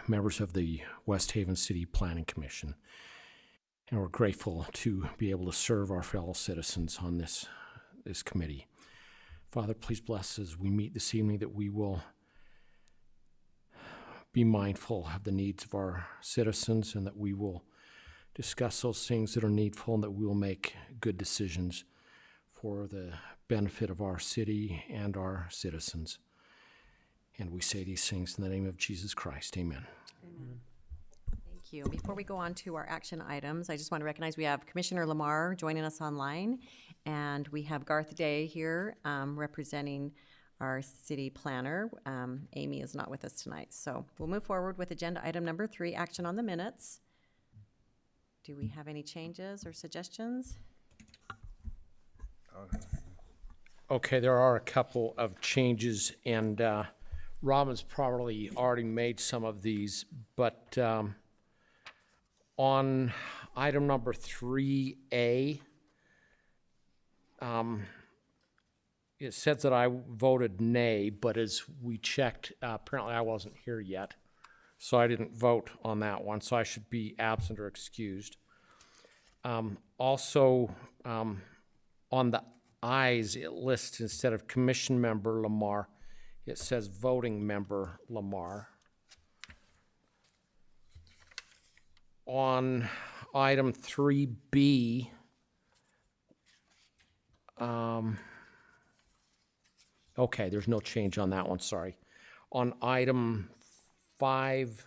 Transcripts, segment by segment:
members of the West Haven City Planning Commission. And we're grateful to be able to serve our fellow citizens on this committee. Father, please bless as we meet this evening that we will be mindful of the needs of our citizens and that we will discuss those things that are needful and that we will make good decisions for the benefit of our city and our citizens. And we say these things in the name of Jesus Christ. Amen. Amen. Thank you. Before we go on to our action items, I just want to recognize we have Commissioner Lamar joining us online, and we have Garth Day here representing our city planner. Amy is not with us tonight. So we'll move forward with agenda item number 3, action on the minutes. Do we have any changes or suggestions? Okay, there are a couple of changes, and Robin's probably already made some of these, but on item number 3A, it says that I voted nay, but as we checked, apparently I wasn't here yet, so I didn't vote on that one, so I should be absent or excused. Also, on the ayes, it lists instead of commission member Lamar, it says voting member Lamar. On item 3B, okay, there's no change on that one, sorry. On item 5,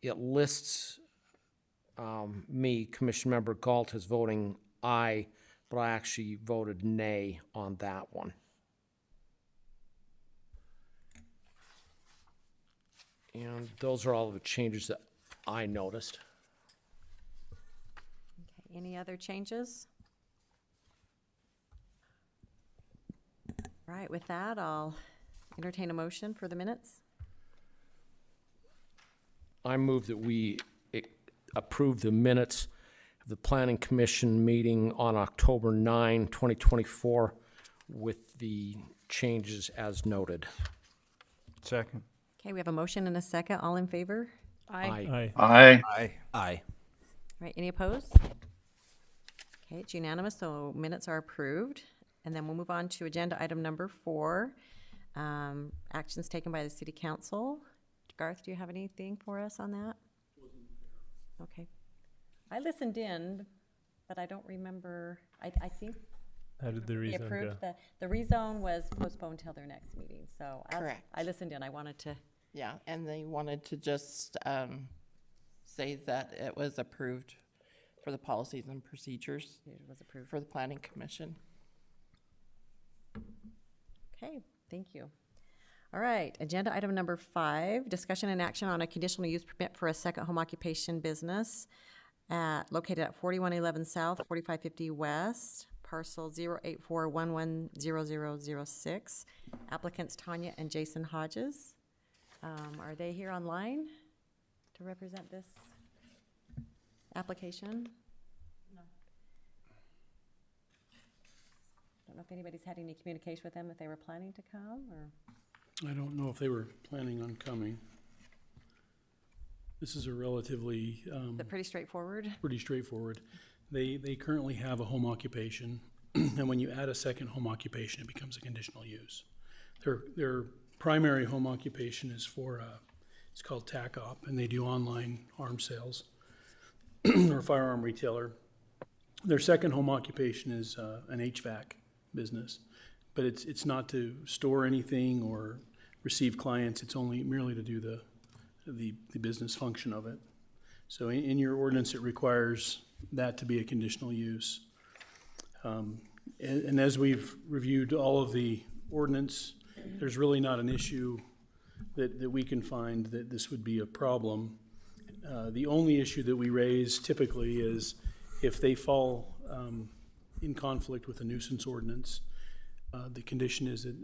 it lists me, Commission Member Galt, as voting aye, but I actually voted nay on that one. And those are all of the changes that I noticed. Okay, any other changes? All right, with that, I'll entertain a motion for the minutes. I move that we approve the minutes of the Planning Commission meeting on October 9, 2024 with the changes as noted. Second. Okay, we have a motion and a second. All in favor? Aye. Aye. Aye. Aye. All right, any opposed? Okay, it's unanimous, so minutes are approved. And then we'll move on to agenda item number 4, actions taken by the City Council. Garth, do you have anything for us on that? Okay. I listened in, but I don't remember, I think How did the we rezone go? approved the rezone was postponed till their next meeting, so Correct. I listened in, I wanted to, Yeah, and they wanted to just say that it was approved for the policies and procedures it was approved. for the Planning Commission. Okay, thank you. All right, agenda item number 5, discussion and action on a conditional use permit for a second home occupation business located at 4111 South, 4550 West, parcel 084110006. Applicants Tanya and Jason Hodges. Are they here online to represent this application? No. Don't know if anybody's had any communication with them, if they were planning to come, or? I don't know if they were planning on coming. This is a relatively Is it pretty straightforward? pretty straightforward. They currently have a home occupation, and when you add a second home occupation, it becomes a conditional use. Their primary home occupation is for it's called TAC-OP, and they do online arms sales or firearm retailer. Their second home occupation is an HVAC business, but it's not to store anything or receive clients. It's only merely to do the business function of it. So in your ordinance, it requires that to be a conditional use. And as we've reviewed all of the ordinance, there's really not an issue that we can find that this would be a problem. The only issue that we raise typically is if they fall in conflict with a nuisance ordinance. The condition is that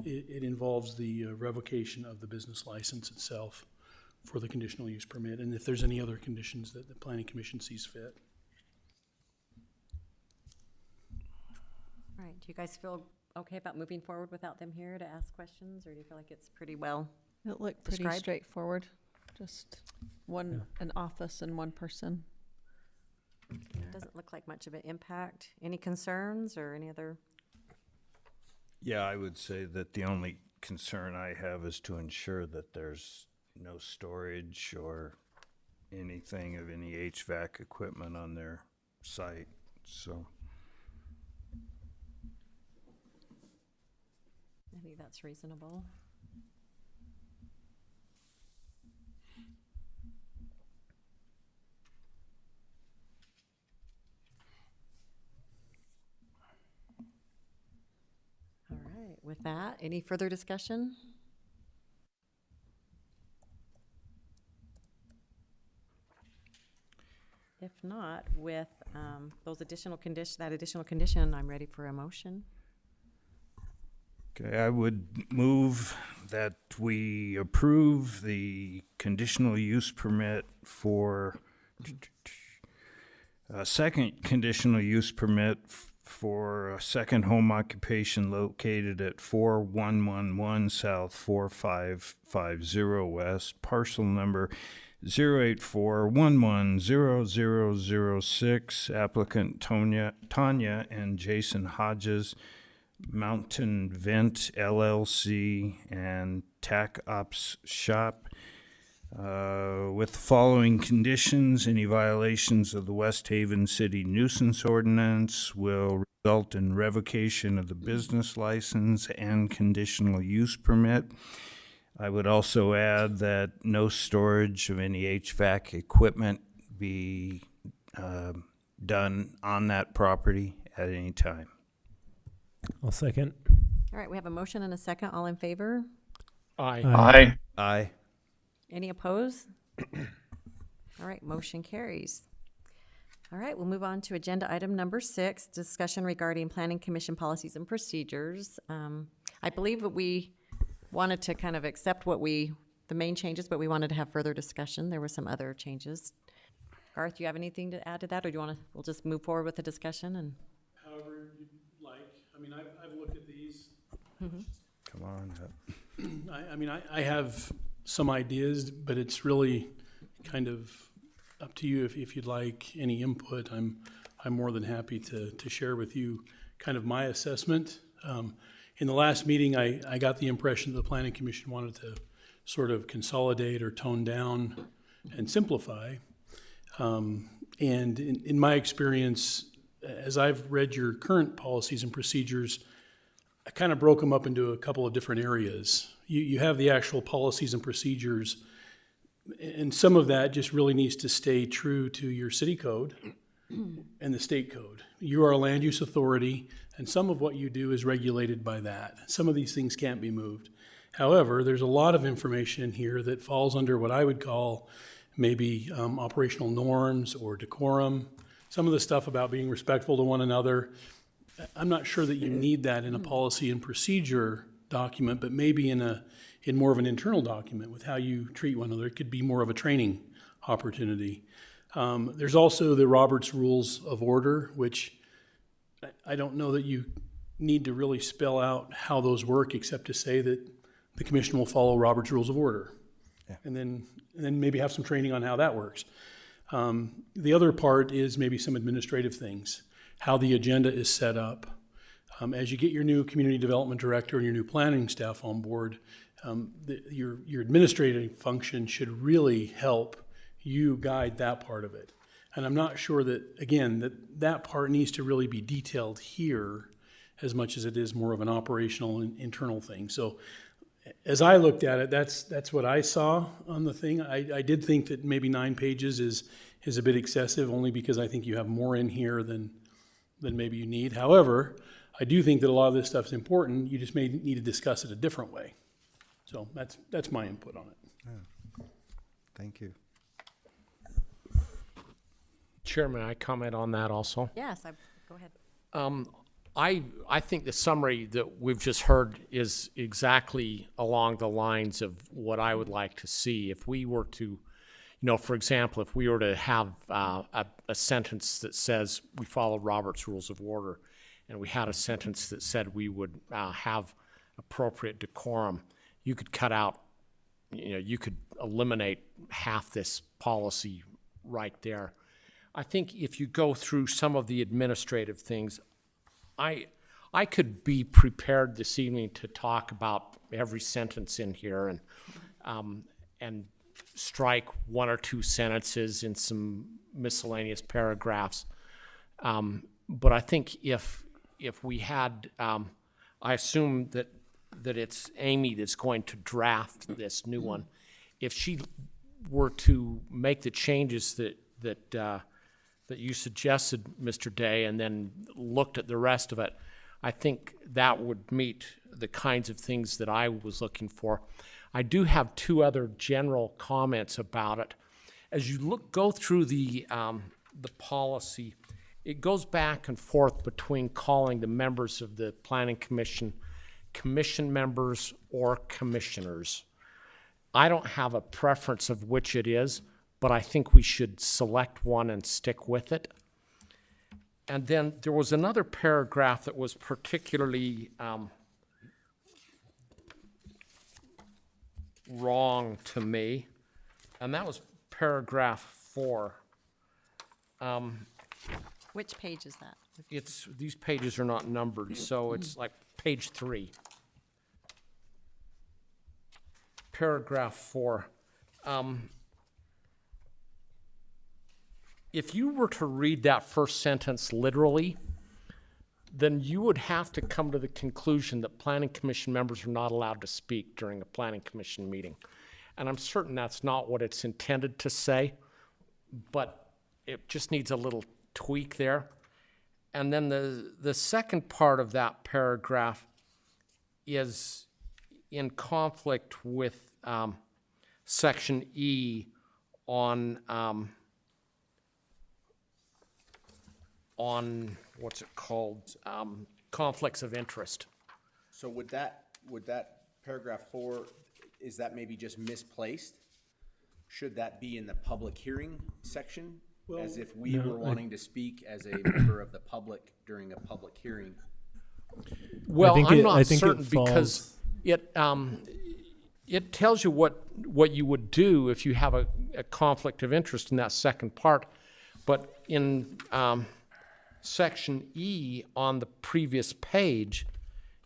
it involves the revocation of the business license itself for the conditional use permit, and if there's any other conditions that the Planning Commission sees fit. All right, do you guys feel okay about moving forward without them here to ask questions, or do you feel like it's pretty well It looked pretty Described? straightforward. Just an office and one person. Doesn't look like much of an impact. Any concerns or any other? Yeah, I would say that the only concern I have is to ensure that there's no storage or anything of any HVAC equipment on their site, so. I think that's reasonable. All right, with that, any further discussion? If not, with those that additional condition, I'm ready for a motion. Okay, I would move that we approve the conditional use permit for a second conditional use permit for a second home occupation located at 4111 South 4550 West, parcel number 084110006, applicant Tanya and Jason Hodges, Mountain Vent LLC and Tac Ops Shop, with the following conditions. Any violations of the West Haven City nuisance ordinance will result in revocation of the business license and conditional use permit. I would also add that no storage of any HVAC equipment be done on that property at any time. I'll second. All right, we have a motion and a second. All in favor? Aye. Aye. Any opposed? All right, motion carries. All right, we'll move on to agenda item number 6, discussion regarding Planning Commission policies and procedures. I believe that we wanted to kind of accept the main changes, but we wanted to have further discussion. There were some other changes. Garth, do you have anything to add to that, or do you want to, we'll just move forward with the discussion and? However you'd like. I mean, I've looked at these. Come on up. I have some ideas, but it's really kind of up to you if you'd like any input. I'm more than happy to share with you kind of my assessment. In the last meeting, I got the impression that the Planning Commission wanted to sort of consolidate or tone down and simplify. And in my experience, as I've read your current policies and procedures, I kind of broke them up into a couple of different areas. You have the actual policies and procedures, and some of that just really needs to stay true to your city code and the state code. You are a land use authority, and some of what you do is regulated by that. Some of these things can't be moved. However, there's a lot of information in here that falls under what I would call maybe operational norms or decorum. Some of the stuff about being respectful to one another, I'm not sure that you need that in a policy and procedure document, but maybe in more of an internal document with how you treat one another. It could be more of a training opportunity. There's also the Robert's Rules of Order, which I don't know that you need to really spell out how those work, except to say that the commission will follow Robert's Rules of Order. Yeah. And then maybe have some training on how that works. The other part is maybe some administrative things, how the agenda is set up. As you get your new community development director and your new planning staff on board, your administrative function should really help you guide that part of it. And I'm not sure that, again, that part needs to really be detailed here as much as it is more of an operational and internal thing. So as I looked at it, that's what I saw on the thing. I did think that maybe 9 pages is a bit excessive, only because I think you have more in here than maybe you need. However, I do think that a lot of this stuff's important. You just may need to discuss it a different way. So that's my input on it. Thank you. Chairman, I comment on that also. Yes, go ahead. I think the summary that we've just heard is exactly along the lines of what I would like to see. If we were to, for example, if we were to have a sentence that says we follow Robert's Rules of Order, and we had a sentence that said we would have appropriate decorum, you could cut out you could eliminate half this policy right there. I think if you go through some of the administrative things, I could be prepared this evening to talk about every sentence in here and strike one or two sentences in some miscellaneous paragraphs. But I think if we had, I assume that it's Amy that's going to draft this new one. If she were to make the changes that you suggested, Mr. Day, and then looked at the rest of it, I think that would meet the kinds of things that I was looking for. I do have two other general comments about it. As you go through the policy, it goes back and forth between calling the members of the Planning Commission commission members or commissioners. I don't have a preference of which it is, but I think we should select one and stick with it. And then there was another paragraph that was particularly wrong to me, and that was paragraph 4. Which page is that? These pages are not numbered, so it's like page 3. Paragraph 4. If you were to read that first sentence literally, then you would have to come to the conclusion that planning commission members are not allowed to speak during a planning commission meeting. And I'm certain that's not what it's intended to say, but it just needs a little tweak there. And then the second part of that paragraph is in conflict with section E on what's it called? Conflicts of interest. So would that paragraph 4, is that maybe just misplaced? Should that be in the public hearing section? As if we were wanting to speak as a member of the public during a public hearing? Well, think I'm it- not I think it certain because it tells you what you would do if you have a conflict of interest in that second part. But in section E on the previous page,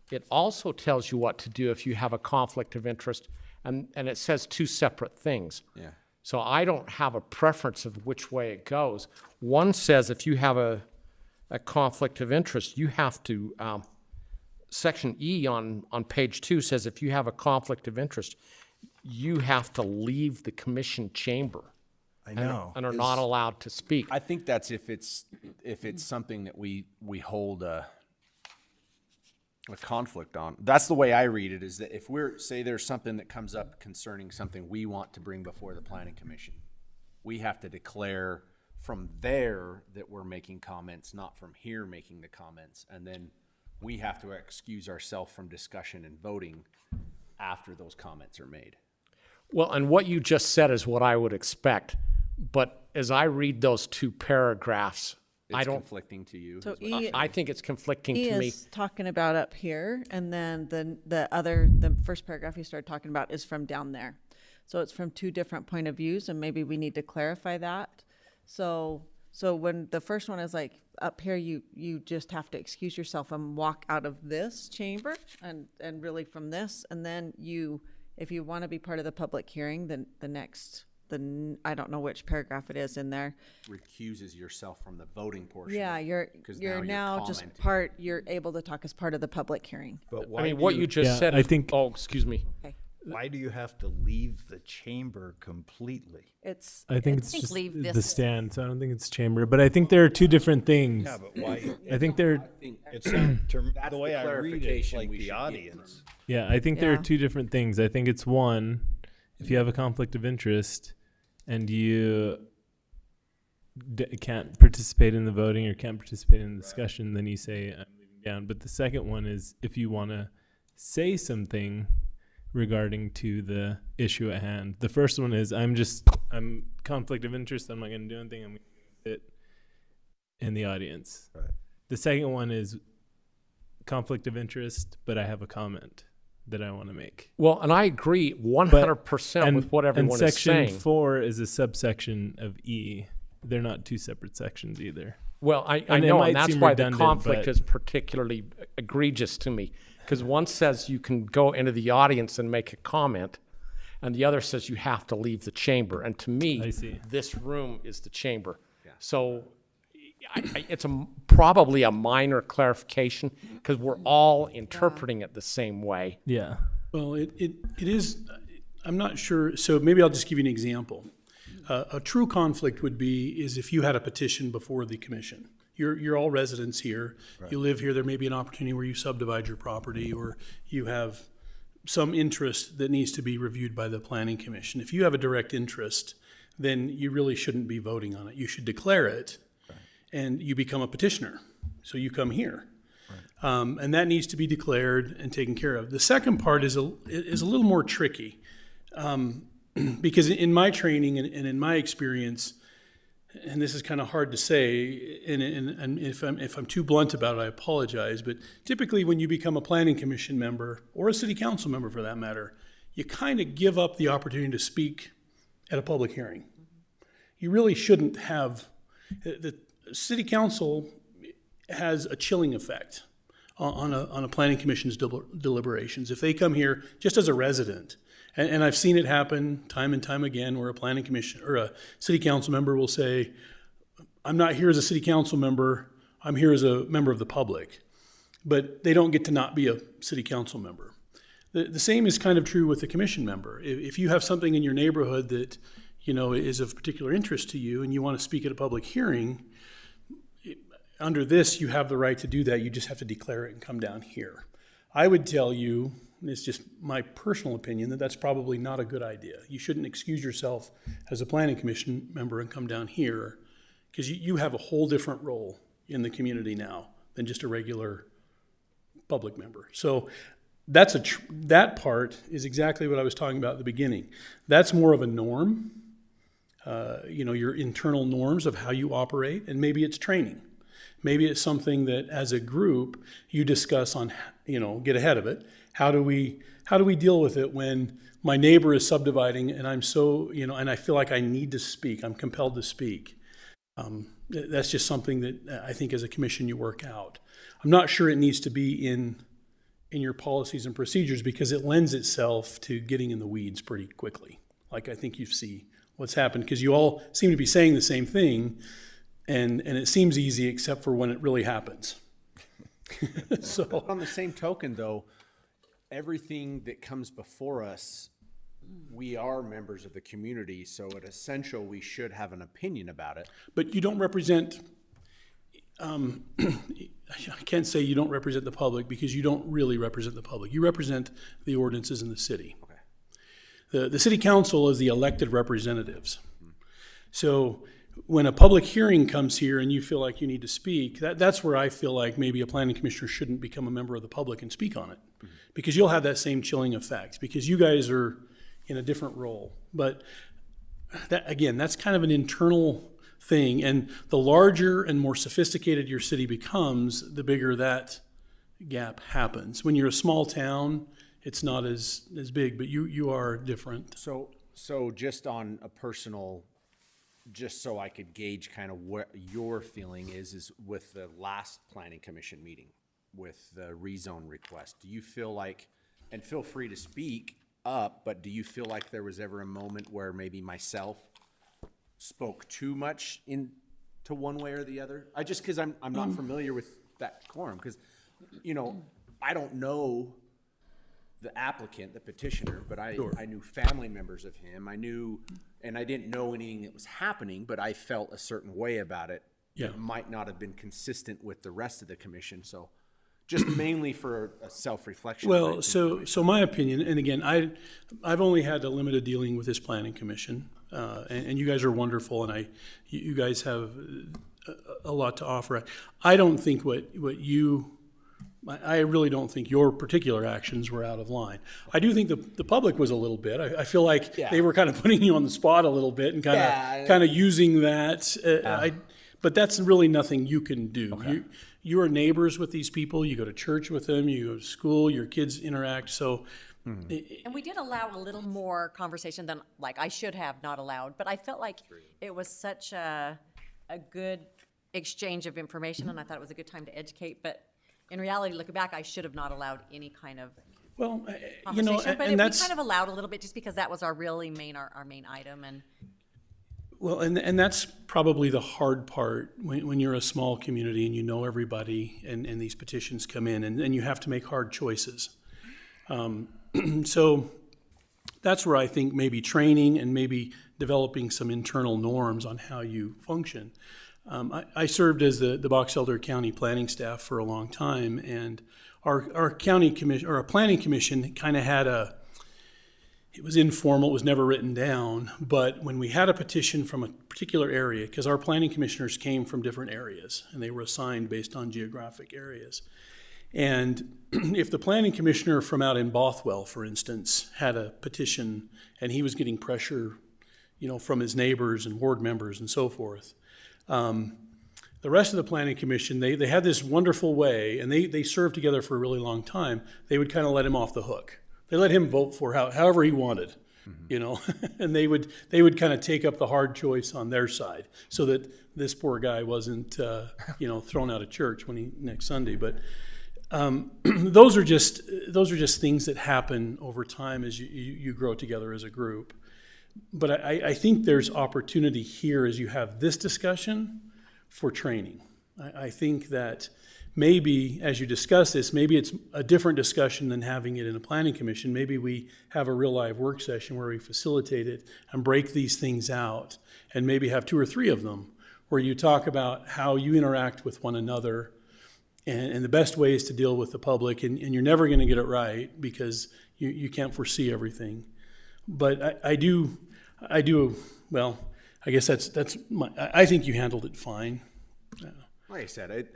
it also tells you what to do if you have a conflict of interest, and it says two separate things. Yeah. So I don't have a preference of which way it goes. One says if you have a conflict of interest, you have to, section E on page 2 says if you have a conflict of interest, you have to leave the commission chamber. I know. And are not allowed to speak. I think that's if it's something that we hold a conflict on. That's the way I read it, is that if say there's something that comes up concerning something we want to bring before the planning commission, we have to declare from there that we're making comments, not from here making the comments. And then we have to excuse ourselves from discussion and voting after those comments are made. Well, and what you just said is what I would expect. But as I read those two paragraphs, I It's don't, conflicting to you. So is what- E, I think it's conflicting E to me. is talking about up here, and then the first paragraph you started talking about is from down there. So it's from two different point of views, and maybe we need to clarify that. So when the first one is like, up here, you just have to excuse yourself and walk out of this chamber, and really from this, and then if you want to be part of the public hearing, then I don't know which paragraph it is in there. Recuses yourself from the voting portion. Yeah, you're 'Cause now just commenting. you're able to talk as part of the public hearing. But I mean, what you just Yeah, said I is, think- oh, excuse me. Okay. Why do you have to leave the chamber completely? It's, I think it's think just leave the this- stand, so I don't think it's chamber. But I think there are two different things. Yeah, but why? I think there, It's the That's way the I read it, it's clarification like we the should get audience. yeah, I think there Yeah. are two different things. I think it's one, if you have a conflict of interest and you can't participate in the voting or can't participate in the discussion, then you say I'm leaving down. But the second one is if you want to say something regarding to the issue at hand. The first one is I'm conflict of interest. I'm not going to do anything. I'm going to sit in the audience. Right. The second one is conflict of interest, but I have a comment. that I want to make. Well, and I agree 100% with what everyone and is saying. section 4 is a subsection of E. They're not two separate sections either. Well, I And it know, might and that's seem why the redundant, conflict but- is particularly egregious to me. Because one says you can go into the audience and make a comment, and the other says you have to leave the chamber. And to I me, see. this room is the chamber. So it's probably a minor clarification, because we're all interpreting it the same way. Yeah. Well, it is, I'm not sure, so maybe I'll just give you an example. A true conflict would be, is if you had a petition before the commission. You're all residents here, you live here, there may be an opportunity where you subdivide your property, or you have some interest that needs to be reviewed by the planning commission. If you have a direct interest, then you really shouldn't be voting on it. You should declare it, and you become a petitioner. So you come here. And that needs to be declared and taken care of. The second part is a little more tricky, because in my training and in my experience, and this is kind of hard to say, and if I'm too blunt about it, I apologize, but typically when you become a planning commission member, or a city council member for that matter, you kind of give up the opportunity to speak at a public hearing. You really shouldn't have, the city council has a chilling effect on a planning commission's deliberations. If they come here just as a resident, and I've seen it happen time and time again, where a planning commission or a city council member will say, I'm not here as a city council member, I'm here as a member of the public. But they don't get to not be a city council member. The same is kind of true with the commission member. If you have something in your neighborhood that, you know, is of particular interest to you and you want to speak at a public hearing, under this, you have the right to do that. You just have to declare it and come down here. I would tell you, and it's just my personal opinion, that that's probably not a good idea. You shouldn't excuse yourself as a planning commission member and come down here, because you have a whole different role in the community now than just a regular public member. So that's that part is exactly what I was talking about at the beginning. That's more of a norm, you know, your internal norms of how you operate, and maybe it's training. Maybe it's something that as a group you discuss on, you know, get ahead of it. How do we deal with it when my neighbor is subdividing and I'm so, you know, and I feel like I need to speak, I'm compelled to speak. That's just something that I think as a commission you work out. I'm not sure it needs to be in your policies and procedures, because it lends itself to getting in the weeds pretty quickly. Like I think you see what's happened, because you all seem to be saying the same thing, and it seems easy except for when it really happens. So On the same token, though, everything that comes before us, we are members of the community, so at essential, we should have an opinion about it. But you don't represent, I can't say you don't represent the public, because you don't really represent the public. You represent the ordinances in the city. Okay. The city council is the elected representatives. So when a public hearing comes here and you feel like you need to speak, that's where I feel like maybe a planning commissioner shouldn't become a member of the public and speak on it. Because you'll have that same chilling effect, because you guys are in a different role. But that, again, that's kind of an internal thing, and the larger and more sophisticated your city becomes, the bigger that gap happens. When you're a small town, it's not as big, but you are different. So just on a personal, just so I could gauge kind of what your feeling is with the last planning commission meeting, with the rezone request, do you feel like, and feel free to speak up, but do you feel like there was ever a moment where maybe myself spoke too much into one way or the other? Because I'm not familiar with that quorum, because, you know, I don't know the applicant, the petitioner, but I knew family members of him. I knew, and I didn't know anything that was happening, but I felt a certain way about it. Yeah. It might not have been consistent with the rest of the commission, so just mainly for a self-reflection. Well, so my opinion, and again, I've only had a limited dealing with this planning commission, and you guys are wonderful, and you guys have a lot to offer. I don't think I really don't think your particular actions were out of line. I do think the public was a little bit. I feel like they were kind of putting you on the spot a little bit and kind of using that. But that's really nothing you can do. Okay. you are neighbors with these people, you go to church with them, you go to school, your kids interact, so. And we did allow a little more conversation than, like, I should have not allowed, but I felt like it was such a good exchange of information, and I thought it was a good time to educate, but in reality, looking back, I should have not allowed any kind of Well, you know, conversation, but and we that's. kind of allowed a little bit, just because that was our main item, and Well, and that's probably the hard part when you're a small community and you know everybody and these petitions come in and you have to make hard choices. So that's where I think maybe training and maybe developing some internal norms on how you function. I served as the Box Elder County planning staff for a long time, and our county commission, or our planning commission, kind of had it was informal, it was never written down, but when we had a petition from a particular area, because our planning commissioners came from different areas, and they were assigned based on geographic areas. And if the planning commissioner from out in Bothwell, for instance, had a petition and he was getting pressure, you know, from his neighbors and ward members and so forth, the rest of the planning commission, they had this wonderful way, and they served together for a really long time. They would kind of let him off the hook. They let him vote for however he wanted, you know, and they would kind of take up the hard choice on their side, so that this poor guy wasn't, you know, thrown out of church next Sunday. But those are just things that happen over time as you grow together as a group. But I think there's opportunity here as you have this discussion for training. I think that maybe as you discuss this, maybe it's a different discussion than having it in a planning commission. Maybe we have a real live work session where we facilitate it and break these things out, and maybe have 2 or 3 of them where you talk about how you interact with one another and the best ways to deal with the public. And you're never going to get it right because you can't foresee everything. But I do, well, I guess I think you handled it fine. Like I said,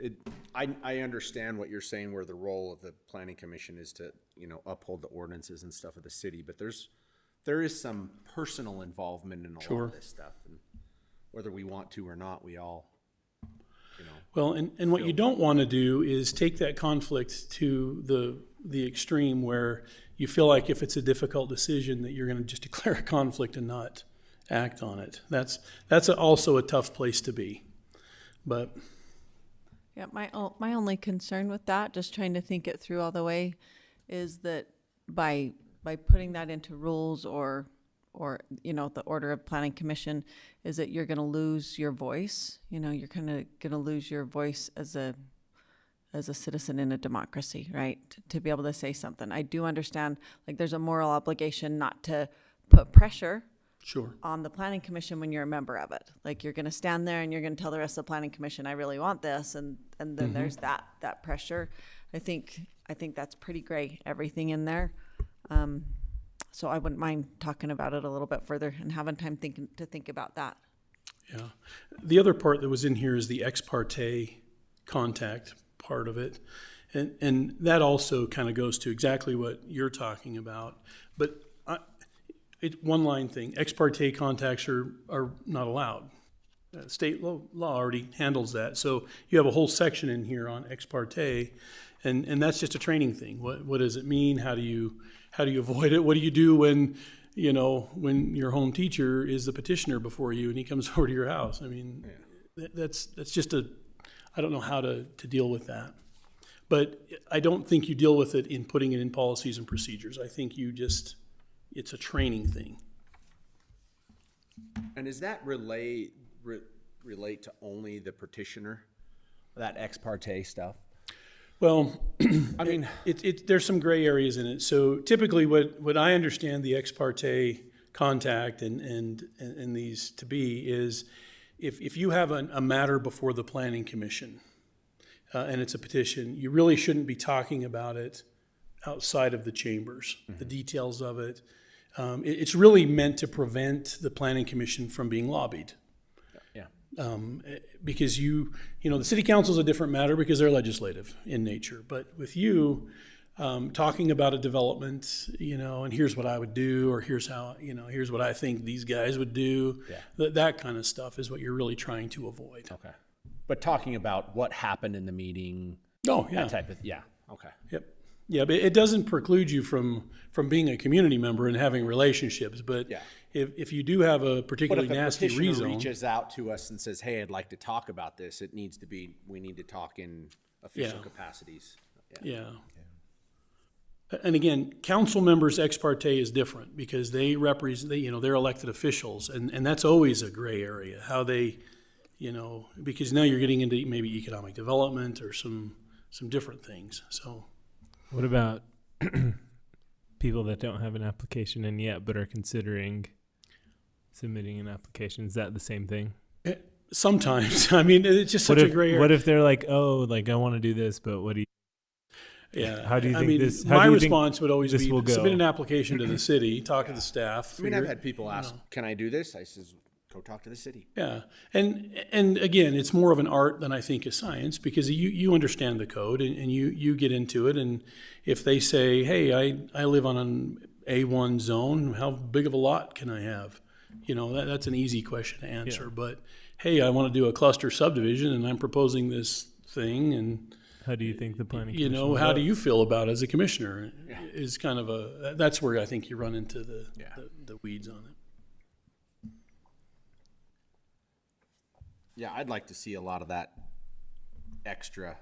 I understand what you're saying, where the role of the planning commission is to, you know, uphold the ordinances and stuff of the city, but there is some personal involvement in a lot of this stuff, and whether we want to or not, we all, you know. Well, and what you don't want to do is take that conflict to the extreme where you feel like if it's a difficult decision that you're going to just declare a conflict and not act on it. That's also a tough place to be, but. Yeah, my only concern with that, just trying to think it through all the way, is that by putting that into rules or you know, the order of planning commission, is that you're going to lose your voice. You know, you're kind of going to lose your voice as a citizen in a democracy, right? To be able to say something. I do understand, like, there's a moral obligation not to put pressure Sure. on the planning commission when you're a member of it. Like, you're going to stand there and you're going to tell the rest of the planning commission, I really want this, and then there's that pressure. I think that's pretty gray, everything in there. So I wouldn't mind talking about it a little bit further and having time to think about that. Yeah. The other part that was in here is the ex parte contact part of it. And that also kind of goes to exactly what you're talking about. But one line thing, ex parte contacts are not allowed. State law already handles that. So you have a whole section in here on ex parte, and that's just a training thing. What does it mean? How do you avoid it? What do you do when your home teacher is the petitioner before you and he comes over to your house? I mean, that's just I don't know how to deal with that. But I don't think you deal with it in putting it in policies and procedures. I think it's a training thing. And does that relate to only the petitioner, that ex parte stuff? Well, I mean, there's some gray areas in it. So typically what I understand the ex parte contact and these to be is if you have a matter before the planning commission and it's a petition, you really shouldn't be talking about it outside of the chambers, the details of it. It's really meant to prevent the planning commission from being lobbied. yeah. Because the city council is a different matter because they're legislative in nature. But with you, talking about a development, and here's what I would do, or here's here's what I think these guys would do, that kind of stuff is what you're really trying to avoid. Okay. But talking about what happened in the meeting, Oh, yeah. that type of, yeah, okay. Yep. Yeah, but it doesn't preclude you from being a community member and having relationships, but Yeah. if you do have a But particularly if a nasty petitioner rezone, reaches out to us and says, hey, I'd like to talk about this, it needs to be, we need to talk in official Yeah. capacities. yeah. And again, council members ex parte is different because they represent, they're elected officials, and that's always a gray area, how they, because now you're getting into maybe economic development or some different things, so. What about people that don't have an application in yet but are considering submitting an application? Is that the same thing? Sometimes, I mean, it's just such a gray area. What if they're like, oh, like I want to do this, but what do you? Yeah. How do you I think mean, this- how my do you think response would always this be will go? submit an application to the city, talk to the staff. I mean, I've figure- had people ask, can I do this? I says, go talk to the city. Yeah, and again, it's more of an art than I think a science because you understand the code and you get into it, and if they say, hey, I live on an A1 zone, how big of a lot can I have? That's an easy question to answer. Yeah. But hey, I want to do a cluster subdivision and I'm proposing this thing, and How do you think the planning? Commission will how vote? do you feel about it as a commissioner? Is kind of that's where I think you run into the weeds on it. Yeah, I'd like to see a lot of that extra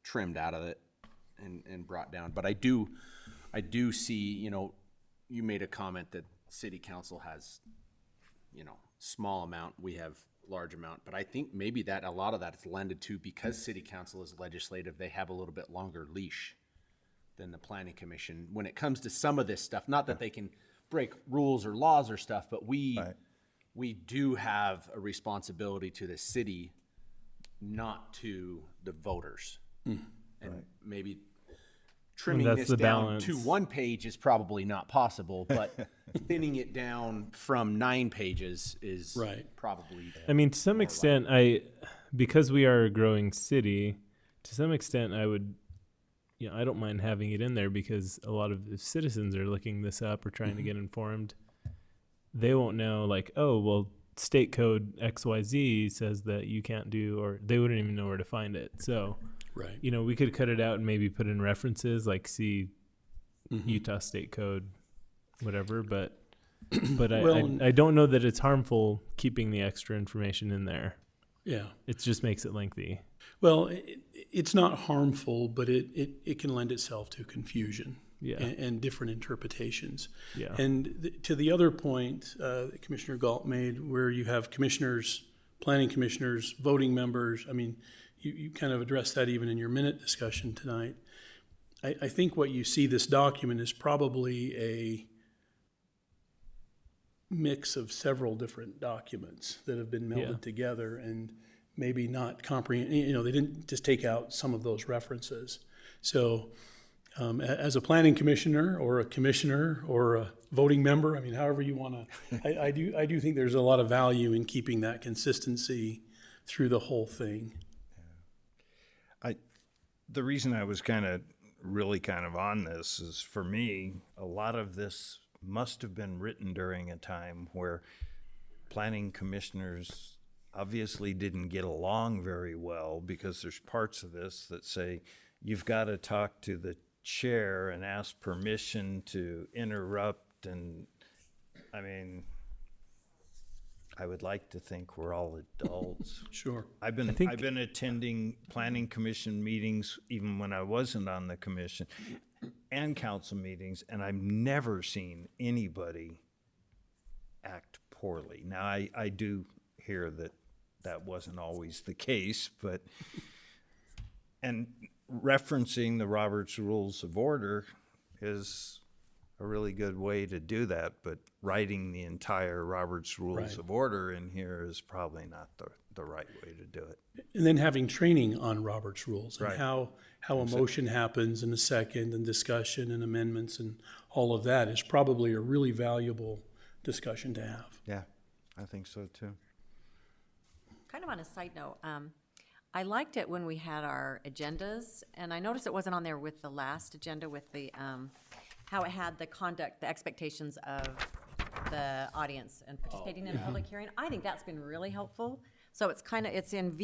trimmed out of it and brought down. But I do see, you made a comment that city council has, small amount, we have large amount. But I think maybe that a lot of that is lended to because city council is legislative, they have a little bit longer leash than the planning commission when it comes to some of this stuff. Not that they can break rules or laws or stuff, but we do have a responsibility to the city, not to the voters. And maybe trimming that's this the down balance. to 1 page is probably not possible, but thinning it down from 9 pages is Right. probably. I mean, to some extent, because we are a growing city, to some extent, I would, I don't mind having it in there because a lot of if citizens are looking this up or trying to get informed, they won't know like, oh, well, state code XYZ says that you can't do, or they wouldn't even know where to find it. So, Right. we could cut it out and maybe put in references like see Mm-hmm. Utah state code, whatever. But Well, I don't know that it's harmful keeping the extra information in there. Yeah. It just makes it lengthy. Well, it's not harmful, but it can lend itself to confusion Yeah. and different interpretations. Yeah. And to the other point that Commissioner Galt made, where you have commissioners, planning commissioners, voting members, I mean, you kind of addressed that even in your minute discussion tonight. I think what you see this document is probably a mix of several different documents that have been melded Yeah. together and maybe not comprehend, they didn't just take out some of those references. So as a planning commissioner or a voting member, I mean, however you want to, I do think there's a lot of value in keeping that consistency through the whole thing. The reason I was really on this is, for me, a lot of this must have been written during a time where planning commissioners obviously didn't get along very well, because there's parts of this that say you've got to talk to the chair and ask permission to interrupt. And I mean, I would like to think we're all adults. Sure. I've been attending planning commission meetings even when I wasn't on the commission, and council meetings, and I've never seen anybody act poorly. Now, I do hear that wasn't always the case, but, and referencing the Robert's Rules of Order is a really good way to do that, but writing the entire Robert's Rules Right. of Order in here is probably not the right way to do it. And then having training on Robert's rules and Right. how a motion happens in a second, and discussion and amendments and all of that is probably a really valuable discussion to have. Yeah, I think so too. Kind of on a side note, I liked it when we had our agendas, and I noticed it wasn't on there with the last agenda with the, how it had the conduct, the expectations of the audience and participating in a public hearing. I think that's been really helpful. So it's kind of, it's in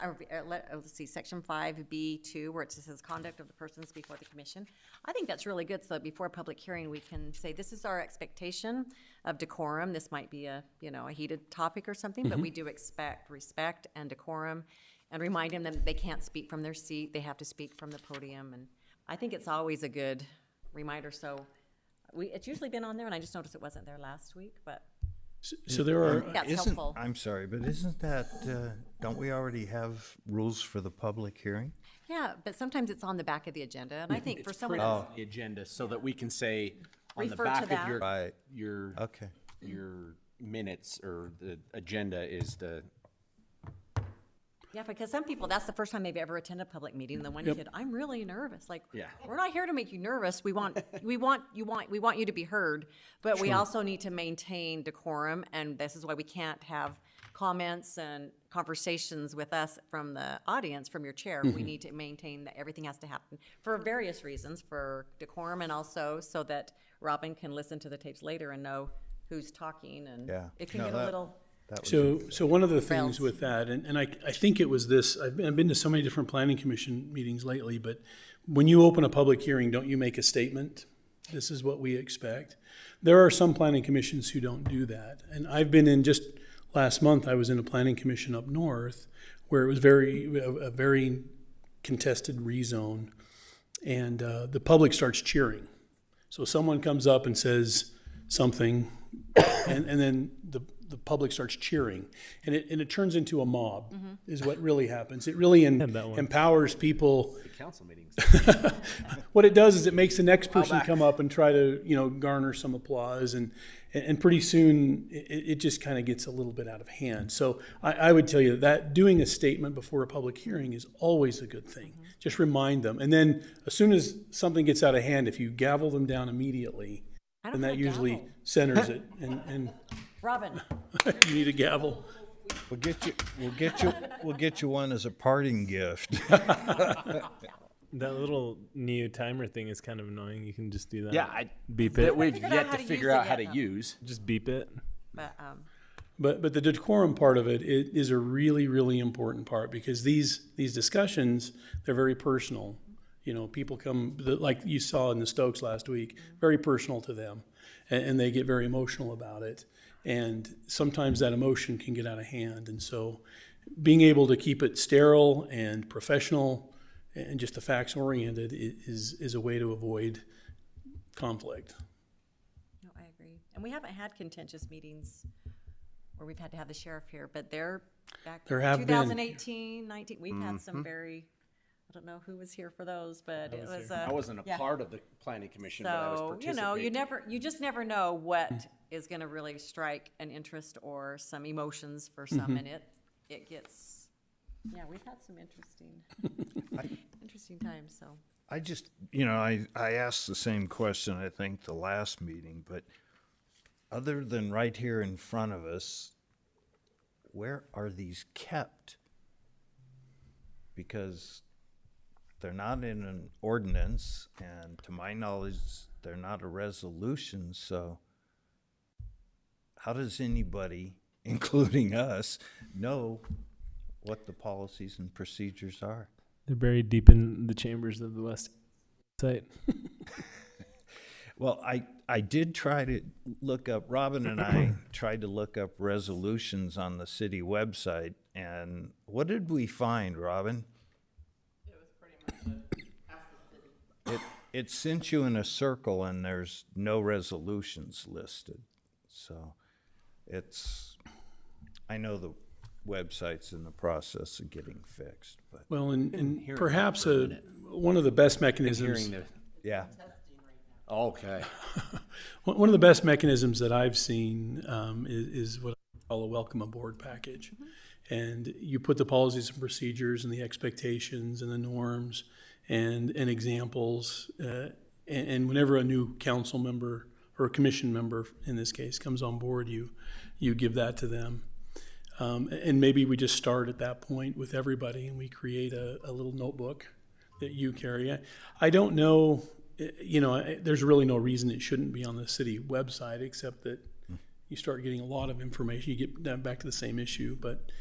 let's see, section 5B2, where it says conduct of the persons before the commission. I think that's really good, so that before a public hearing, we can say, this is our expectation of decorum. This might be a heated topic or something, but we do expect respect and decorum, and remind them that they can't speak from their seat, they have to speak from the podium, and I think it's always a good reminder. So it's usually been on there, and I just noticed it wasn't there last week, but So there are, that's Isn't, helpful. I'm sorry, but isn't that, don't we already have rules for the public hearing? Yeah, but sometimes it's on the back of the agenda, and I think for someone Put it else, on the agenda so that we can say on the Refer to back of that. Right. your Okay. your minutes or the agenda is the yeah, because some people, that's the first time they've ever attended a public meeting, and the one kid, I'm really nervous, like, Yeah. we're not here to make you nervous, we want you to be heard, but we also need to maintain decorum, and this is why we can't have comments and conversations with us from the audience, from your chair. We need to maintain that everything has to happen for various reasons, for decorum, and also so that Robin can listen to the tapes later and know who's talking, and Yeah. it can No, get a that- little, That was so one of the things Rails. with that, and I think it was this, I've been to so many different planning commission meetings lately, but when you open a public hearing, don't you make a statement? This is what we expect. There are some planning commissions who don't do that. And I've been in, just last month, I was in a planning commission up north where it was a very contested rezone, and the public starts cheering. So someone comes up and says something, and then the public starts cheering, and it turns into a mob, is what really happens. It really that one. empowers people. council meetings. What it does is it makes the next person come up and try to, garner some applause, and pretty soon it just kind of gets a little bit out of hand. So I would tell you that doing a statement before a public hearing is always a good thing. Just remind them, and then as soon as something gets out of hand, if you gavel them down immediately, I don't then have that a usually gavel. centers it, and Robin, you need a gavel. We'll get you one as a parting gift. That little Neo timer thing is kind of annoying. You can just do that. Yeah, beep that it. we've figured out yet how to to figure use it out how yet, to though. use. Just beep it. but, But the decorum part of it is a really, really important part, because these discussions, they're very personal. People come, like you saw in the Stokes last week, very personal to them, and they get very emotional about it. And sometimes that emotion can get out of hand. And so being able to keep it sterile and professional and just the facts oriented is a way to avoid conflict. no, I agree. And we haven't had contentious meetings where we've had to have the sheriff here, but they're back There have been. 2018, 19, we've had some very, I don't know who was here for those, but it was, I wasn't a yeah. part of the planning commission, but I was So, participating. you just never know what is gonna really strike an interest or some emotions for some, and it gets, yeah, we've had some interesting times, so. I just, I asked the same question, I think, the last meeting, but other than right here in front of us, where are these kept? Because they're not in an ordinance, and to my knowledge, they're not a resolution, so how does anybody, including us, know what the policies and procedures are? They're buried deep in the chambers of the west site. Well, I did try to look up, Robin and I tried to look up resolutions on the city website, and what did we find, Robin? It was pretty much ask the city. It sent you in a circle and there's no resolutions listed. So I know the website's in the process of getting fixed, but Well, and hearing perhaps that for a minute. one of the best mechanisms. Hearing the, yeah. okay. One of the best mechanisms that I've seen is what I call a welcome aboard package. And you put the policies and procedures and the expectations and the norms and examples. And whenever a new council member or a commission member, in this case, comes on board, you give that to them. And maybe we just start at that point with everybody and we create a little notebook that you carry. I don't know, there's really no reason it shouldn't be on the city website, except that, you start getting a lot of information, you get down back to the same issue. But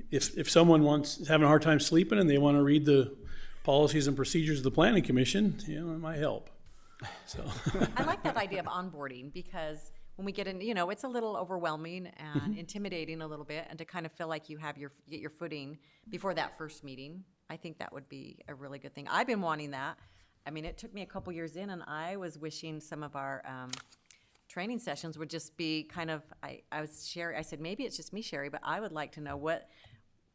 if someone is having a hard time sleeping and they want to read the policies and procedures of the planning commission, it might help. So I like that idea of onboarding, because when we get in, it's a little overwhelming and intimidating a little bit, and to kind of feel like you have get your footing before that first meeting, I think that would be a really good thing. I've been wanting that. I mean, it took me a couple years in, and I was wishing some of our training sessions would just be kind of, I said, maybe it's just me, Sherry, but I would like to know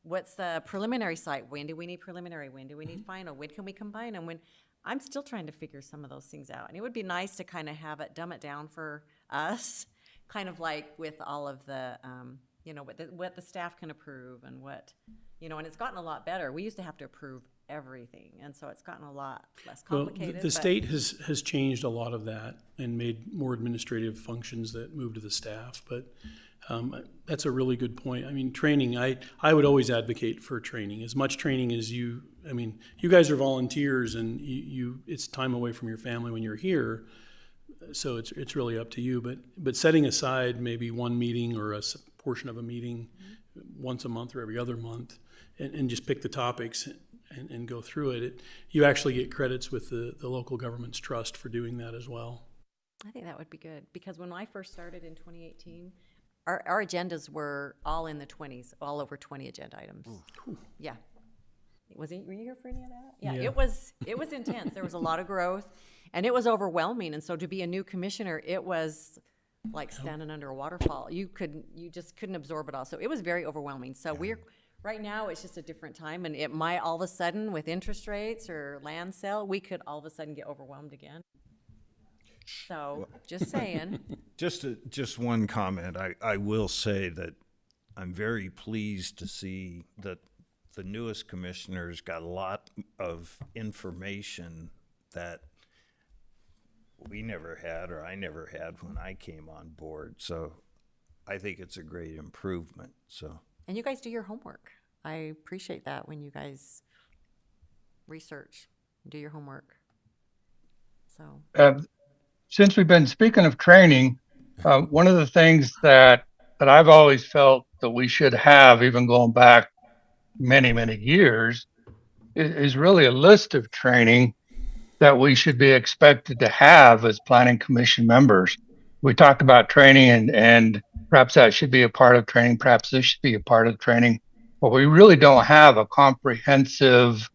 what's the preliminary site? When do we need preliminary? When do we need final? When can we combine them? When I'm still trying to figure some of those things out. And it would be nice to kind of have it, dumb it down for us, kind of like with all of the, what the staff can approve and and it's gotten a lot better. We used to have to approve everything, and so it's gotten a lot less complicated. The state has changed a lot of that and made more administrative functions that move to the staff, but that's a really good point. I mean, training, I would always advocate for training, as much training as you guys are volunteers, and it's time away from your family when you're here, so it's really up to you, but setting aside maybe one meeting or a portion of a meeting once a month or every other month, and just pick the topics and go through it, you actually get credits with the local government's trust for doing that as well. I think that would be good, because when I first started in 2018, our agendas were all in the 20s, all over 20 agenda items. Cool. Yeah. Were you here for any of that? Yeah, Yeah. it was intense. There was a lot of growth, and it was overwhelming. And so to be a new commissioner, it was like standing under a waterfall. You just couldn't absorb it all. So it was very overwhelming. So right now, it's just a different time, and it might all of a sudden, with interest rates or land sale, we could all of a sudden get overwhelmed again. So, just saying. Just one comment. I will say that I'm very pleased to see that the newest commissioners got a lot of information that we never had, or I never had when I came on board. So I think it's a great improvement, so. And you guys do your homework. I appreciate that when you guys research, do your homework. So. Since we've been speaking of training, one of the things that I've always felt that we should have, even going back many, many years, is really a list of training that we should be expected to have as planning commission members. We talked about training, and perhaps that should be a part of training. Perhaps this should be a part of training, but we really don't have a comprehensive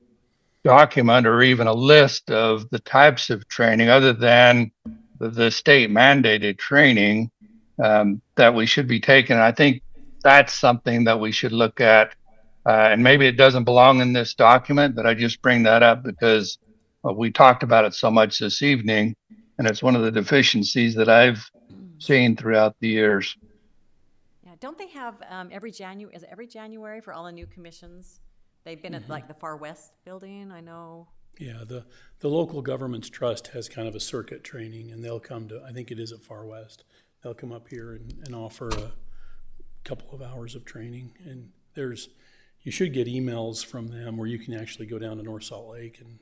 document or even a list of the types of training other than the state mandated training that we should be taking. And I think that's something that we should look at. And maybe it doesn't belong in this document, but I just bring that up because we talked about it so much this evening, and it's one of the deficiencies that I've seen throughout the years. Yeah, don't they have every January for all the new commissions? They've been at like the Far West building, I know. Yeah, the local government's trust has kind of a circuit training, and they'll come to, I think it is at Far West, they'll come up here and offer a couple of hours of training. And you should get emails from them where you can actually go down to North Salt Lake and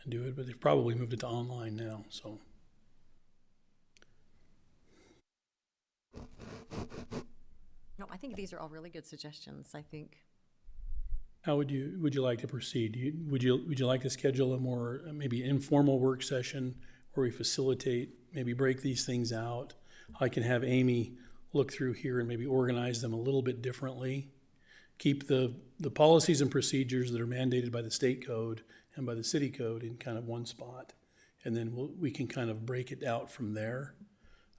do it, but they've probably moved it to online now, so. No, I think these are all really good suggestions, I think. How would you like to proceed? Would you like to schedule a more maybe informal work session where we facilitate, maybe break these things out? I can have Amy look through here and maybe organize them a little bit differently. Keep the policies and procedures that are mandated by the state code and by the city code in kind of one spot, and then we can kind of break it out from there,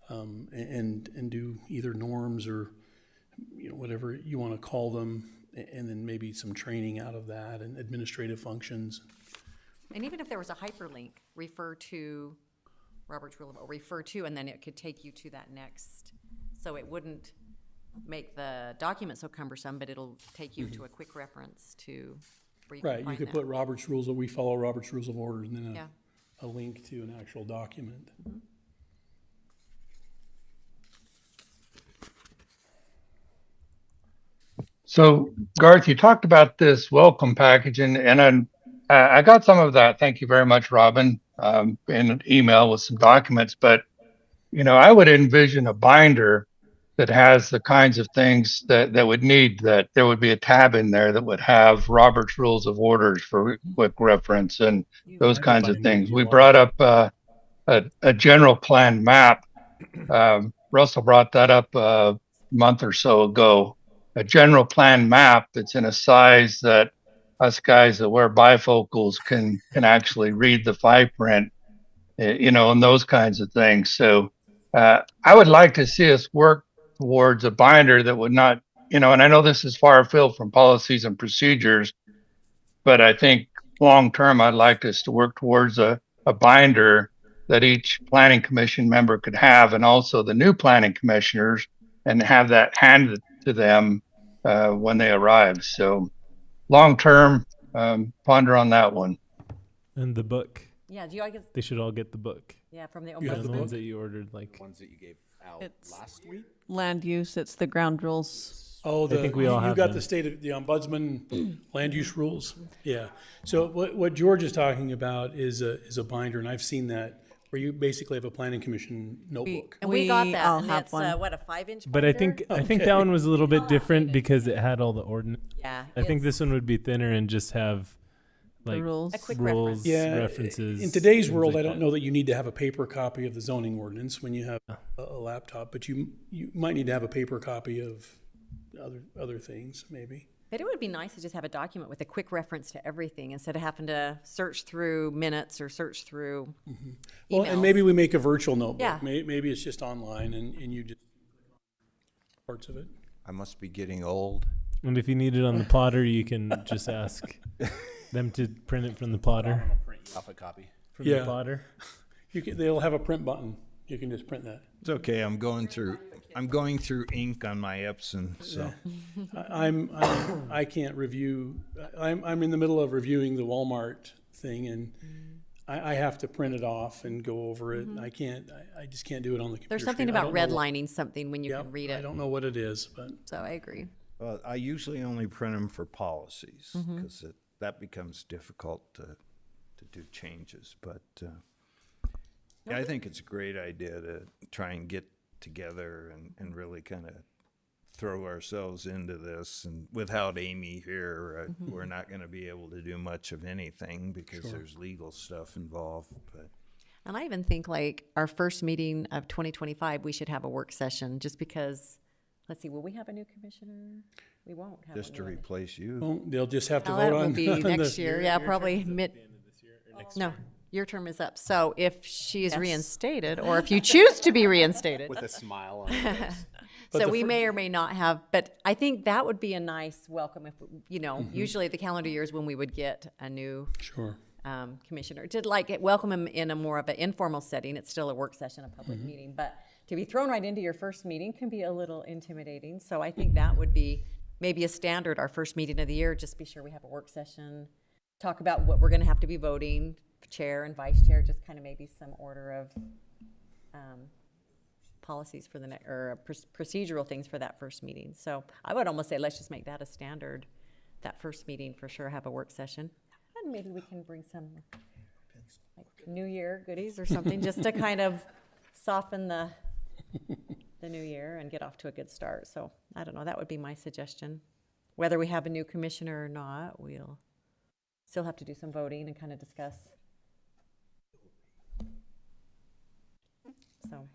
and do either norms or whatever you want to call them. And then maybe some training out of that and administrative functions. And even if there was a hyperlink, refer to Robert's Rule of, or refer to, and then it could take you to that next. So it wouldn't make the document so cumbersome, but it'll take you to a quick reference to where you can Right, you find could that. put Robert's Rules, we follow Robert's Rules of Order, and then Yeah. a link to an actual document. So, Garth, you talked about this welcome package, and I got some of that. Thank you very much, Robin, in an email with some documents. But, I would envision a binder that has the kinds of things that would need that. There would be a tab in there that would have Robert's Rules of Orders for quick reference and those kinds of things. We brought up a general plan map. Russell brought that up a month or so ago. A general plan map that's in a size that us guys that wear bifocals can actually read the fine print, and those kinds of things. So I would like to see us work towards a binder that would not, and I know this is far afield from policies and procedures, but I think long term, I'd like us to work towards a binder that each planning commission member could have, and also the new planning commissioners, and have that handed to them when they arrive. So long term, ponder on that one. And the book. Yeah, do you all get, They should all get the book. yeah, from the You have The the ones book? that you ordered, like. Ones that you gave out It's- last week? Land use, it's the ground rules. Oh, think we all you have got them. the state of, the ombudsman land use rules? Yeah. So what George is talking about is a binder, and I've seen that, where you basically have a planning commission notebook. and we got that, all and have it's, one. what, a 5-inch But I think that one was a little bit different because it had all the ordinance. Yeah. I think it's this one would be thinner and just have The like rules. a quick rules, reference. Yeah, references. in today's things world, like I don't that. know that you need to have a paper copy of the zoning ordinance when you have a laptop, but you might need to have a paper copy of other things, maybe. But it would be nice to just have a document with a quick reference to everything instead of having to search through minutes or search through Well, emails. and maybe we make a virtual notebook. Yeah. Maybe it's just online and you just parts of it. I must be getting old. And if you need it on the plotter, you can just ask them to print it from the plotter. Off a copy. From the Yeah. plotter. They'll have a print button. You can just print that. It's okay, I'm going through ink on my Epson, so. I can't review, I'm in the middle of reviewing the Walmart thing, and I have to print it off and go over it. I just can't do it on the computer. There's something screen. I about don't know what- redlining something when you Yep, can read I it. don't know what it is, but So I agree. Well, I usually only print them for policies, because that becomes difficult to do changes, but, yeah, I think it's a great idea to try and get together and really kind of throw ourselves into this, and without Amy here, we're not gonna be able to do much of anything, because there's legal stuff involved, but. And I even think like our first meeting of 2025, we should have a work session just because, let's see, will we have a new commissioner? We won't have. Just to will we? replace you. well, they'll just have to No, vote that on. will be on next the- year. Yeah, probably mid. No, your term is up. So if she is reinstated, or if you choose to be reinstated, With a smile on your face. But so the we fir- may or may not have, but I think that would be a nice welcome if, usually the calendar year is when we would get a new Sure. commissioner. To welcome him in a more of an informal setting. It's still a work session, a public meeting, but to be thrown right into your first meeting can be a little intimidating. So I think that would be maybe a standard, our first meeting of the year, just be sure we have a work session, talk about what we're gonna have to be voting, chair and vice chair, just kind of maybe some order of policies for the next, or procedural things for that first meeting. So I would almost say, let's just make that a standard, that first meeting for sure, have a work session. And maybe we can bring some like New Year goodies or something, just to kind of soften the new year and get off to a good start. So I don't know, that would be my suggestion. Whether we have a new commissioner or not, we'll still have to do some voting and kind of discuss. So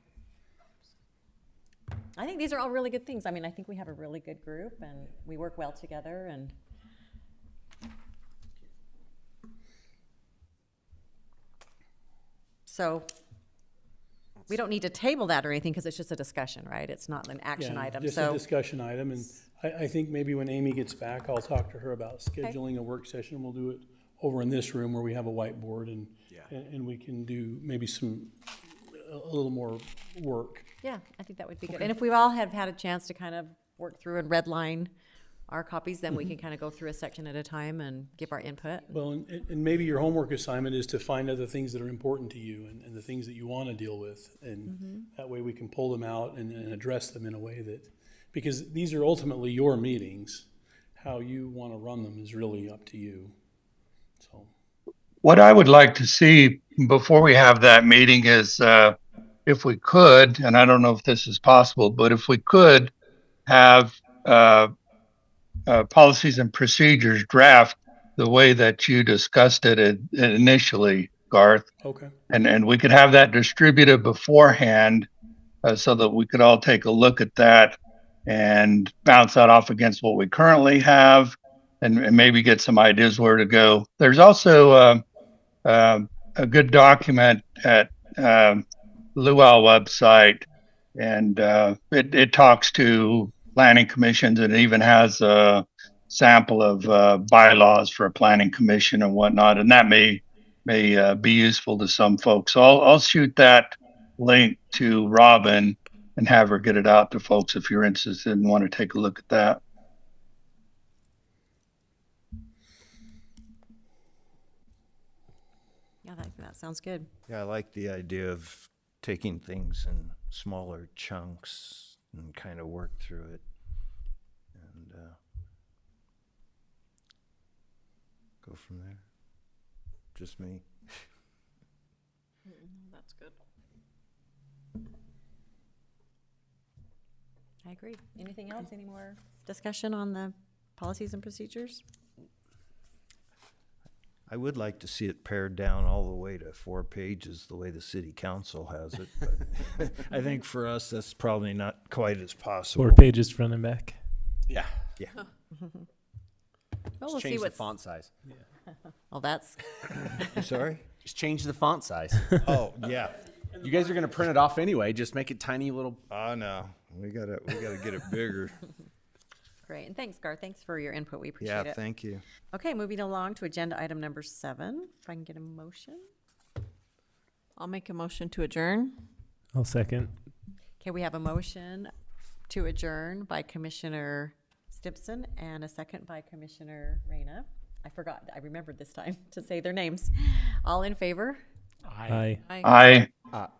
I think these are all really good things. I mean, I think we have a really good group and we work well together, and so we don't need to table that or anything because it's just a discussion, right? It's not an action Yeah, item. just a So discussion item, and I think maybe when Amy gets back, I'll talk to her about scheduling a work session. We'll do it over in this room where we have a whiteboard, and we can do maybe a little more work. yeah, I think that would be good. And if we all have had a chance to kind of work through and redline our copies, then we can kind of go through a section at a time and give our input. Well, and maybe your homework assignment is to find other things that are important to you and the things that you want to deal with. And that way we can pull them out and address them in a way that, because these are ultimately your meetings. How you want to run them is really up to you. So, What I would like to see before we have that meeting is if we could, and I don't know if this is possible, but if we could have policies and procedures draft the way that you discussed it initially, Garth, Okay. and we could have that distributed beforehand so that we could all take a look at that and bounce that off against what we currently have and maybe get some ideas where to go. There's also a good document at Luau website, and it talks to planning commissions and even has a sample of bylaws for a planning commission and whatnot, and that may be useful to some folks. So I'll shoot that link to Robin and have her get it out to folks if you're interested and want to take a look at that. Yeah, that sounds good. Yeah, I like the idea of taking things in smaller chunks and kind of work through it. And go from there. Just me. That's good. I agree. Anything else? Any more discussion on the policies and procedures? I would like to see it pared down all the way to 4 pages, the way the city council has it. But I think for us, that's probably not quite as possible. 4 pages front and back. Yeah. Yeah. Well, we'll Just see change the what's, font size. well, that's, Sorry? Just change the font size. Oh, yeah. You guys are gonna print it off anyway. Just make it tiny little. Oh, no. We gotta get it bigger. great. And thanks, Garth. Thanks for your input. We appreciate Yeah, it. thank you. Okay, moving along to agenda item number 7. If I can get a motion. I'll make a motion to adjourn. I'll second. Okay, we have a motion to adjourn by Commissioner Stimpson and a second by Commissioner Reyna. I remembered this time to say their names. All in favor? Aye. Aye.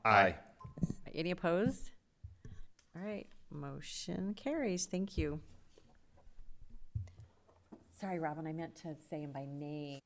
Aye. Any opposed? All right, motion carries. Thank you. Sorry, Robin, I meant to say him by name.